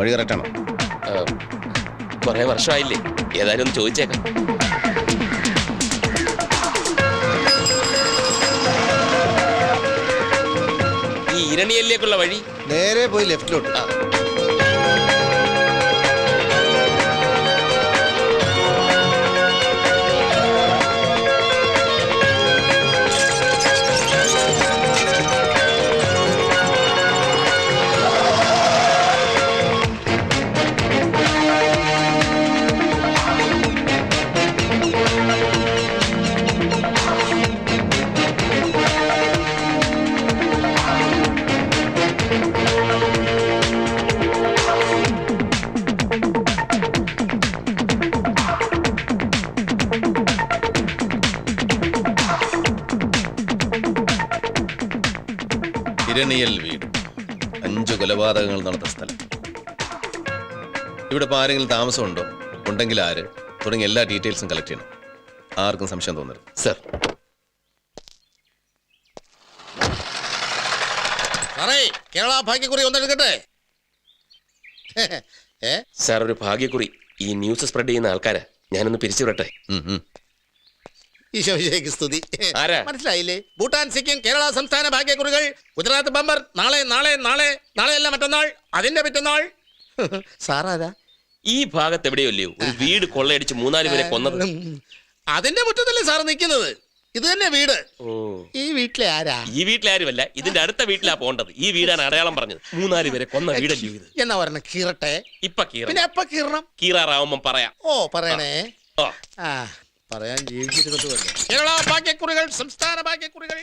വഴി കറക്റ്റാണോ? കുറെ വർഷമായില്ലേ, ഏതായാലും ഒന്ന് ചോദിച്ചേക്കാം. ഈ ഇരണിയല്ലേക്കുള്ള വഴി നേരെ പോയി ലെഫ്റ്റിലോട്ട്. ഇരണിയൽ വീട്, 5 കൊലപാതകങ്ങൾ നടന്ന സ്ഥലം. ഇവിടെ ഇപ്പോൾ ആരെങ്കിലും താമസമുണ്ടോ, ഉണ്ടെങ്കിൽ ആര്, തുടങ്ങിയ എല്ലാ ഡീറ്റെയിൽസും കളക്ട് ചെയ്യണം. ആർക്കും സംശയം തോന്നരുത്. സർ. കേരള ഭാഗ്യക്കുറി ഒന്നെടുക്കട്ടെ. സാർ, ഒരു ഭാഗ്യക്കുറി. ഈ ന്യൂസ് സ്പ്രെഡ് ചെയ്യുന്ന ആൾക്കാരാ, ഞാനൊന്ന് പിരിച്ചുവിടട്ടെ. ഈശോയ്ക്ക് സ്തുതി. ആരാ? മനസ്സിലായില്ലേ? ഭൂട്ടാൻ, സിക്കിം, കേരള സംസ്ഥാന ഭാഗ്യക്കുറികൾ. ഗുജറാത്ത് ബമ്പർ. നാളെ നാളെ നാളെ നാളെയല്ല മറ്റന്നാൾ, അതിന്റെ പിറ്റന്നാൾ. സാറാരാ? ഈ ഭാഗത്ത് എവിടെയല്ലയോ ഒരു വീട് കൊള്ളയടിച്ച് 3-4 പേരെ കൊന്നത്. അതിന്റെ മുറ്റത്തല്ലേ സാറ് നിൽക്കുന്നത്? ഇത് തന്നെ വീട്. ഈ വീട്ടിലെ ആരാ? ഈ വീട്ടിലെ ആരുമല്ല, ഇതിന്റെ അടുത്ത വീട്ടിലാ പോണ്ടത്. ഈ വീടാണ് അടയാളം പറഞ്ഞത്. 3-4 പേരെ കൊന്ന വീടല്ലേ ഇത്. എന്നാ പറഞ്ഞ കീറട്ടെ. ഇപ്പൊ കീറ. പിന്നെ എപ്പ കീറണം? കീറാറാവുമ്പം പറയാം. ഓ പറയണേ. ഓ, ആ പറയാൻ ജീവിച്ചിരുന്നിട്ട് വരും. കേരള ഭാഗ്യക്കുറികൾ, സംസ്ഥാന ഭാഗ്യക്കുറികൾ.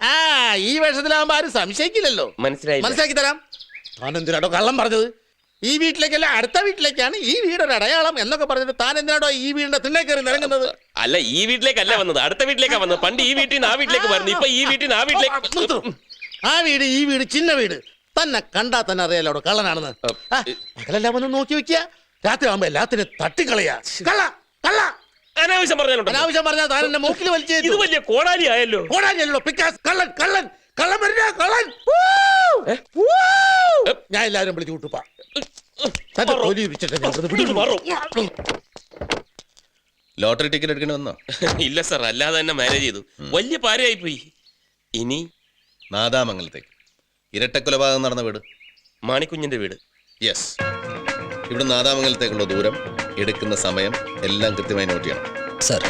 ആ ഈ വേഷത്തിലാവുമ്പോ ആരും സംശയിക്കില്ലല്ലോ. മനസ്സിലായി. മനസ്സിലാക്കി തരാം. താൻ എന്തിനാടോ കള്ളം പറഞ്ഞത്? ഈ വീട്ടിലേക്കല്ല, അടുത്ത വീട്ടിലേക്കാണ് ഈ വീടൊരു അടയാളം എന്നൊക്കെ പറഞ്ഞിട്ട് താൻ എന്തിനാടോ ഈ വീടിന്റെ തിണ്ണേ കയറി നിരങ്ങുന്നത്? അല്ല, ഈ വീട്ടിലേക്കല്ല വന്നത്, അടുത്ത വീട്ടിലേക്കാ വന്നത്. പണ്ട് ഈ വീട്ടിൽ നിന്ന് ആ വീട്ടിലേക്ക് വരുന്നു, ഇപ്പൊ ഈ വീട്ടിൽ നിന്ന് ആ വീട്ടിലേക്ക്. ആ വീട് ഈ വീട് ചിന്ന വീട് തന്നെ കണ്ടാ തന്നെ അറിയാലോ കള്ളനാണെന്ന്. പകലെല്ലാം ഒന്ന് നോക്കി വെക്കുക, രാത്രി ആവുമ്പോ എല്ലാത്തിനും തട്ടിക്കളയാ. കള്ള കള്ള അനാവശ്യം പറഞ്ഞാലുണ്ടോ? അനാവശ്യം പറഞ്ഞാൽ താൻ എന്റെ മൂക്കിൽ വലിച്ചു. ഇത് വലിയ കോടാലി ആയല്ലോ. കോടാലിയല്ലോ, പിക്കാസ്. കള്ളൻ കള്ളൻ കള്ളൻ വരുന്ന കള്ളൻ. ഞാൻ എല്ലാവരും വിളിച്ചു കൂട്ടുപ്പാ. ലോട്ടറി ടിക്കറ്റ് എടുക്കേണ്ടി വന്നോ? ഇല്ല സർ, അല്ലാതെ തന്നെ മാനേജ് ചെയ്തു. വലിയ പാരയായി പോയി. ഇനി നാദാമംഗലത്തേക്ക് ഇരട്ടക്കൊലപാതകം നടന്ന വീട് മാണിക്കുഞ്ഞിന്റെ വീട്. യെസ്. ഇവിടെ നാദാമംഗലത്തേക്കുള്ള ദൂരം, എടുക്കുന്ന സമയം എല്ലാം കൃത്യമായി നോട്ട് ചെയ്യണം. Sir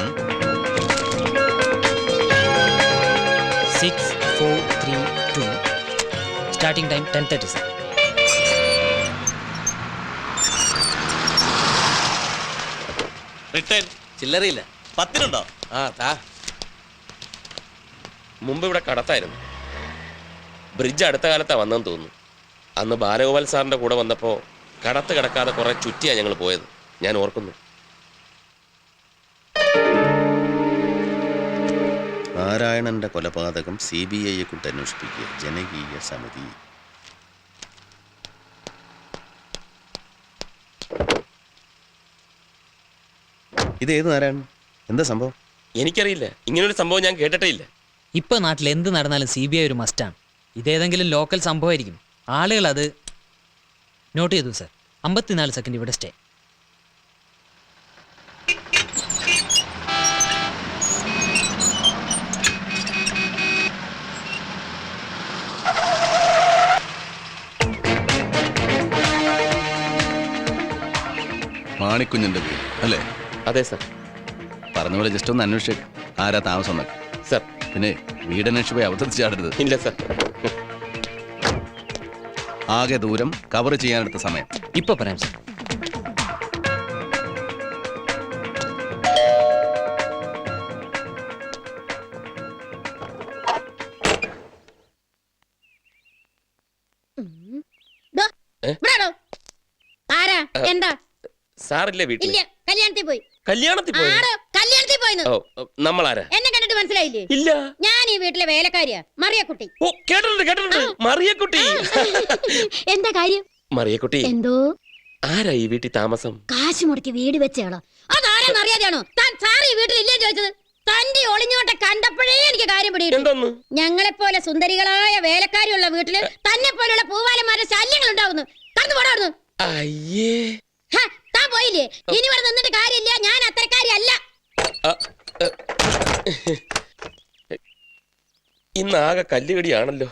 6432 starting time 10:30 sir. Return ചില്ലറയില്ല. 10-നുണ്ടോ? മുമ്പ് ഇവിടെ കടത്തായിരുന്നു. ബ്രിഡ്ജ് അടുത്ത കാലത്താ വന്നെന്ന് തോന്നുന്നു. അന്ന് ബാലഗോപാൽ സാറിന്റെ കൂടെ വന്നപ്പോൾ കടത്ത് കിടക്കാതെ കുറെ ചുറ്റിയാ ഞങ്ങൾ പോയത്, ഞാൻ ഓർക്കുന്നു. നാരായണന്റെ കൊലപാതകം CBI-യെ കൊണ്ട് അന്വേഷിപ്പിക്കുക, ജനകീയ സമിതി. ഇത് ഏത് നാരായണൻ? എന്താ സംഭവം? എനിക്കറിയില്ല, ഇങ്ങനൊരു സംഭവം ഞാൻ കേട്ടിട്ടേ ഇല്ല. ഇപ്പൊ നാട്ടിൽ എന്ത് നടന്നാലും CBI ഒരു മസ്റ്റാണ്. ഇതേതെങ്കിലും ലോക്കൽ സംഭവമായിരിക്കും. ആളുകൾ അത് നോട്ട് ചെയ്തു സർ. 54 സെക്കൻഡ് ഇവിടെ സ്റ്റേ. മാണിക്കുഞ്ഞിന്റെ വീട് അല്ലേ? അതെ സർ. പറഞ്ഞ പോലെ ജസ്റ്റ് ഒന്ന് അന്വേഷിച്ചേക്ക്, ആരാ താമസം എന്നൊക്കെ. സർ. പിന്നെ വീടന്വേഷിച്ച് പോയി അബദ്ധത്തിൽ ചാടരുത്. ഇല്ല സർ. ആകെ ദൂരം കവർ ചെയ്യാനെടുത്ത സമയം ഇപ്പൊ പറയാം സർ. ആരാ? എന്താ? സാറില്ലേ വീട്ടിൽ? ഇല്ല, കല്യാണത്തിൽ പോയി. കല്യാണത്തിൽ പോയി? ആടോ, കല്യാണത്തിൽ പോയിന്ന്. ഓ, നമ്മളാരാ? എന്നെ കണ്ടിട്ട് മനസ്സിലായില്ലേ? ഇല്ല. ഞാൻ ഈ വീട്ടിലെ വേലക്കാരിയാ, മറിയക്കുട്ടി. ഓ, കേട്ടിട്ടുണ്ട്. മറിയക്കുട്ടി. എന്താ കാര്യം? മറിയക്കുട്ടി, എന്തോ? ആരാ ഈ വീട്ടിൽ താമസം? കാശ് മുടക്കി വീട് വെച്ചയാളോ? അതാരെന്ന് അറിയാതെയാണോ താൻ സാർ ഈ വീട്ടിൽ ഇല്ലേ ചോദിച്ചത്? തന്റെ ഒളിഞ്ഞോട്ടെ കണ്ടപ്പോഴേ എനിക്ക് കാര്യം പിടിയിട്ടു. ഞങ്ങളെപ്പോലെ സുന്ദരികളായ വേലക്കാരിയുള്ള വീട്ടില് തന്നെ പോലുള്ള പൂവാലന്മാരുടെ ശല്യങ്ങൾ ഉണ്ടാവുന്നു. കടന്നു പോടാവുന്നു. അയ്യേ, താൻ പോയില്ലേ? ഇനി ഇവിടെ നിന്നിട്ട് കാര്യമില്ല, ഞാൻ അത്തരക്കാരിയല്ല. ഇന്നാകെ കല്ലുകടിയാണല്ലോ.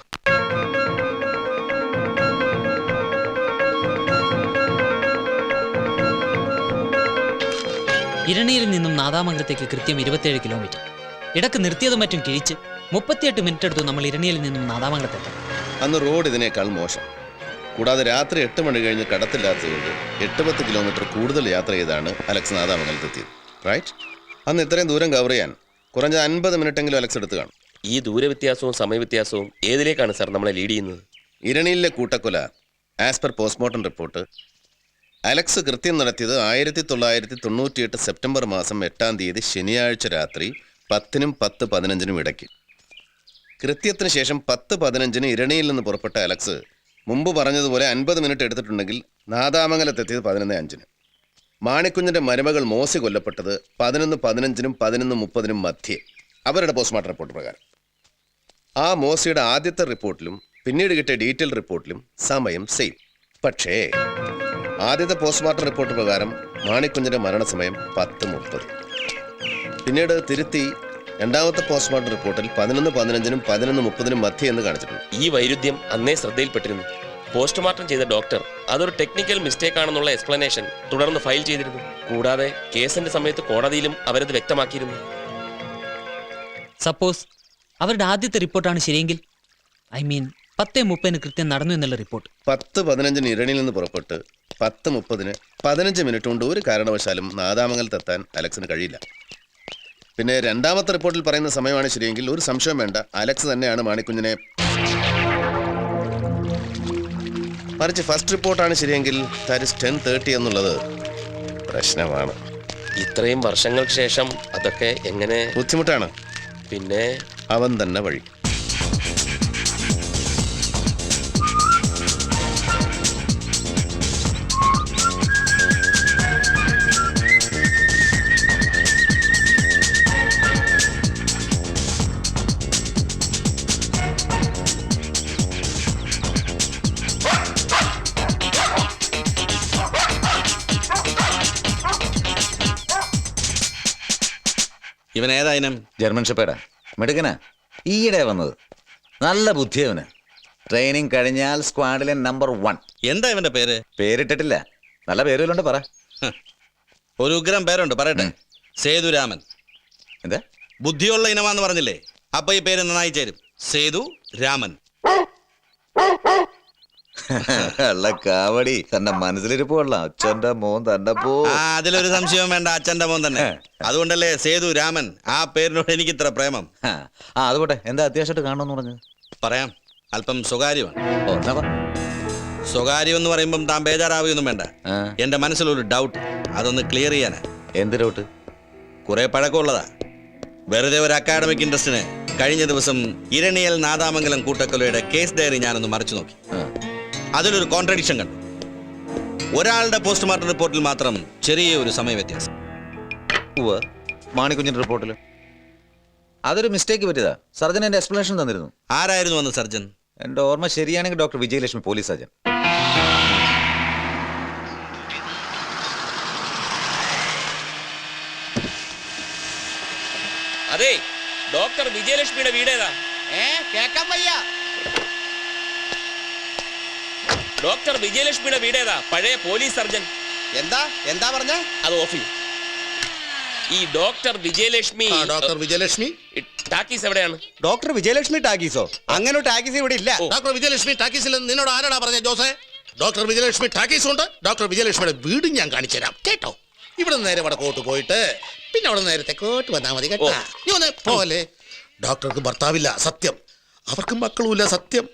ഇരണിയിൽ നിന്നും നാദാമംഗലത്തേക്ക് കൃത്യം 27 കിലോമീറ്റർ. ഇടക്ക് നിർത്തിയതും മറ്റും കിഴിച്ച് 38 മിനിറ്റ് എടുത്തു നമ്മൾ ഇരണിയിൽ നിന്നും നാദാമംഗലത്തെത്താൻ. അന്ന് റോഡ് ഇതിനേക്കാൾ മോശം. കൂടാതെ രാത്രി 8 മണി കഴിഞ്ഞ് കടത്തില്ലാത്തതുകൊണ്ട് 8-10 കിലോമീറ്റർ കൂടുതൽ യാത്ര ചെയ്താണ് അലക്സ് നാദാമംഗലത്തെത്തിയത്. റൈറ്റ്? അന്ന് ഇത്രയും ദൂരം കവർ ചെയ്യാൻ കുറഞ്ഞ 50 മിനിറ്റെങ്കിലും അലക്സ് എടുത്ത് കാണും. ഈ ദൂരവ്യത്യാസവും സമയവ്യത്യാസവും ഏതിലേക്കാണ് സാർ നമ്മളെ ലീഡ് ചെയ്യുന്നത്? ഇരണിയിലെ കൂട്ടക്കൊല as per postmortem report Alex കൃത്യം നടത്തിയത് 1998 സെപ്റ്റംബർ മാസം 8-ാം തീയതി ശനിയാഴ്ച രാത്രി 10-നും 10:15-നും ഇടയ്ക്ക്. കൃത്യത്തിന് ശേഷം 10:15-ന് ഇരണിയിൽ നിന്ന് പുറപ്പെട്ട അലക്സ് മുമ്പ് പറഞ്ഞതുപോലെ 50 മിനിറ്റ് എടുത്തിട്ടുണ്ടെങ്കിൽ നാദാമംഗലത്തെത്തിയത് 11:05-ന്. മാണിക്കുഞ്ഞിന്റെ മരുമകൾ മോസി കൊല്ലപ്പെട്ടത് 11:15-നും 11:30-നും മധ്യേ, അവരുടെ പോസ്റ്റ്മോർട്ടം റിപ്പോർട്ട് പ്രകാരം. ആ മോസിയുടെ ആദ്യത്തെ റിപ്പോർട്ടിലും പിന്നീട് കിട്ടിയ ഡീറ്റെയിൽ റിപ്പോർട്ടിലും സമയം സെയിം. പക്ഷേ ആദ്യത്തെ പോസ്റ്റ്മോർട്ടം റിപ്പോർട്ട് പ്രകാരം മാണിക്കുഞ്ഞിന്റെ മരണസമയം 10:30. പിന്നീട് തിരുത്തി രണ്ടാമത്തെ പോസ്റ്റ്മോർട്ടം റിപ്പോർട്ടിൽ 11:15-നും 11:30-നും മധ്യ എന്ന് കാണിച്ചിട്ടുണ്ട്. ഈ വൈരുദ്ധ്യം അന്നേ ശ്രദ്ധയിൽപ്പെട്ടിരുന്നു. പോസ്റ്റ്മോർട്ടം ചെയ്ത ഡോക്ടർ അതൊരു ടെക്നിക്കൽ മിസ്റ്റേക്ക് ആണെന്നുള്ള എക്സ്പ്ലനേഷൻ തുടർന്ന് ഫയൽ ചെയ്തിരുന്നു. കൂടാതെ കേസിന്റെ സമയത്ത് കോടതിയിലും അവരത് വ്യക്തമാക്കിയിരുന്നു. സപ്പോസ് അവരുടെ ആദ്യത്തെ റിപ്പോർട്ടാണ് ശരിയെങ്കിൽ, ഐ മീൻ 10:30-ന് കൃത്യം നടന്നു എന്നുള്ള റിപ്പോർട്ട്. 10:15-ന് ഇരണിയിൽ നിന്ന് പുറപ്പെട്ട് 10:30-ന് 15 മിനിറ്റ് കൊണ്ട് ഒരു കാരണവശാലും നാദാമംഗലത്തെത്താൻ അലക്സിന് കഴിയില്ല. പിന്നെ രണ്ടാമത്തെ റിപ്പോർട്ടിൽ പറയുന്ന സമയമാണ് ശരിയെങ്കിൽ ഒരു സംശയം വേണ്ട, അലക്സ് തന്നെയാണ് മാണിക്കുഞ്ഞിനെ. മറിച്ച് ഫസ്റ്റ് റിപ്പോർട്ടാണ് ശരിയെങ്കിൽ ദാറ്റ് ഈസ് 10:30 എന്നുള്ളത് പ്രശ്നമാണ്. ഇത്രയും വർഷങ്ങൾക്ക് ശേഷം അതൊക്കെ എങ്ങനെ? ബുദ്ധിമുട്ടാണ്. പിന്നെ അവൻ തന്നെ വഴി. ഇവൻ ഏതാ ഇനം? ജർമ്മൻ ഷെപ്പേർഡാ, മിടുക്കനാ, ഈയിടെ വന്നത്. നല്ല ബുദ്ധിയവന്. ട്രെയിനിങ് കഴിഞ്ഞാൽ സ്ക്വാഡിലെ നമ്പർ 1. എന്താ ഇവന്റെ പേര്? പേരിട്ടിട്ടില്ല, നല്ല പേരുകളുണ്ട്, പറ. ഒരു ഉഗ്രം പേരുണ്ട്, പറയട്ടെ. സേതുരാമൻ. എന്താ? ബുദ്ധിയുള്ള ഇനമാന്ന് പറഞ്ഞില്ലേ, അപ്പൊ ഈ പേര് നന്നായി ചേരും. സേതു രാമൻ. അല്ല കാവടി, തന്റെ മനസ്സിലിരിപ്പ് കൊള്ളാം. അച്ഛന്റെ മോൻ തന്നെ പോ. അതിലൊരു സംശയവും വേണ്ട, അച്ഛന്റെ മോൻ തന്നെ. അതുകൊണ്ടല്ലേ സേതു രാമൻ. ആ പേരിനോട് എനിക്ക് ഇത്ര പ്രേമം. അതുപോട്ടെ, എന്താ അത്യാവശ്യമായിട്ട് കാണണമെന്ന് പറഞ്ഞത്? പറയാം, അല്പം സ്വകാര്യമാണ്. ഓ, എന്നാ പറ. സ്വകാര്യം എന്ന് പറയുമ്പം താൻ ബേജാറാവുകയൊന്നും വേണ്ട. എന്റെ മനസ്സിലൊരു ഡൗട്ട്, അതൊന്ന് ക്ലിയർ ചെയ്യാനാ. എന്ത് ഡൗട്ട്? കുറെ പഴക്കമുള്ളതാ. വെറുതെ ഒരു അക്കാഡമിക് ഇൻട്രസ്റ്റിന് കഴിഞ്ഞ ദിവസം ഇരണിയൽ നാദാമംഗലം കൂട്ടക്കൊലയുടെ കേസ് ഡയറി ഞാനൊന്ന് മറിച്ചു നോക്കി. അതിലൊരു കോൺട്രഡിക്ഷൻ കണ്ടു. ഒരാളുടെ പോസ്റ്റ്മോർട്ടം റിപ്പോർട്ടിൽ മാത്രം ചെറിയൊരു സമയ വ്യത്യാസം. മാണിക്കുഞ്ഞിന്റെ റിപ്പോർട്ടിൽ അതൊരു മിസ്റ്റേക്ക് പറ്റിയതാ. സർജൻ എന്റെ എക്സ്പ്ലനേഷൻ തന്നിരുന്നു. ആരായിരുന്നു അന്ന് സർജൻ? എന്റെ ഓർമ്മ ശരിയാണെങ്കിൽ ഡോക്ടർ വിജയലക്ഷ്മി, പോലീസ് സർജൻ. അതെ, ഡോക്ടർ വിജയലക്ഷ്മിയുടെ വീടേതാ? കേക്കാൻ വയ്യ. ഡോക്ടർ വിജയലക്ഷ്മിയുടെ വീടേതാ? പഴയ പോലീസ് സർജൻ. എന്താ പറഞ്ഞ? അത് ഓഫി. ഈ doctor Vijayalakshmi. Doctor Vijayalakshmi talkies എവിടെയാണ്? ഡോക്ടർ വിജയലക്ഷ്മി ടാക്കീസോ? അങ്ങനെ ഒരു ടാക്കീസ് ഇവിടെ ഇല്ല. ഡോക്ടർ വിജയലക്ഷ്മി ടാക്കീസിൽ നിന്നോട് ആരാടാ പറഞ്ഞ ജോസേ? ഡോക്ടർ വിജയലക്ഷ്മി ടാക്കീസ് ഉണ്ട്. ഡോക്ടർ വിജയലക്ഷ്മിയുടെ വീടും ഞാൻ കാണിച്ചു തരാം, കേട്ടോ? ഇവിടെ നേരെ വടക്കോട്ട് പോയിട്ട് പിന്നെ അവിടെ നേരെ തെക്കോട്ട് വന്നാൽ മതി, കേട്ടോ? നീ ഒന്ന് പോലെ. ഡോക്ടർക്ക് ഭർത്താവില്ല, സത്യം. അവർക്ക് മക്കളുമില്ല, സത്യം.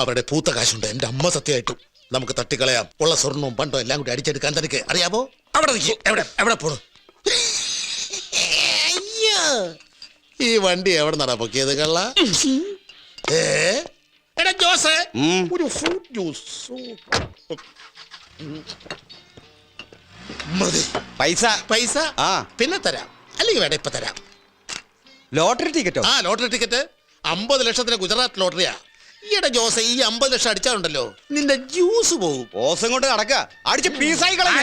അവരുടെ പൂത്ത കാശുണ്ട്, എൻ്റെ അമ്മ സത്യമായിട്ടും. നമുക്ക് തട്ടിക്കളയാം. ഉള്ള സ്വർണവും പണ്ടോ എല്ലാം കൂടി അടിച്ചെടുക്കാൻ തനിക്ക് അറിയാമോ? അവിടെ നിൽക്കും. എവിടെ പോണു? അയ്യോ, ഈ വണ്ടി എവിടെ നടാ പൊക്കിയത് കള്ള? എടാ ജോസേ, ഒരു ഫ്രൂട്ട് ജ്യൂസ് മതി. പൈസ പിന്നെ തരാം, അല്ലെങ്കിൽ വേണ്ട ഇപ്പൊ തരാം. ലോട്ടറി ടിക്കറ്റോ? ആ, ലോട്ടറി ടിക്കറ്റ് 50 ലക്ഷത്തിന് ഗുജറാത്ത് ലോട്ടറിയാ. ഈയിടെ ജോസെ, ഈ 50 ലക്ഷം അടിച്ചാലുണ്ടല്ലോ നിന്റെ ജ്യൂസ് പോകും. ഓസം കൊണ്ട് നടക്ക അടിച്ച് പീസായി കളഞ്ഞ.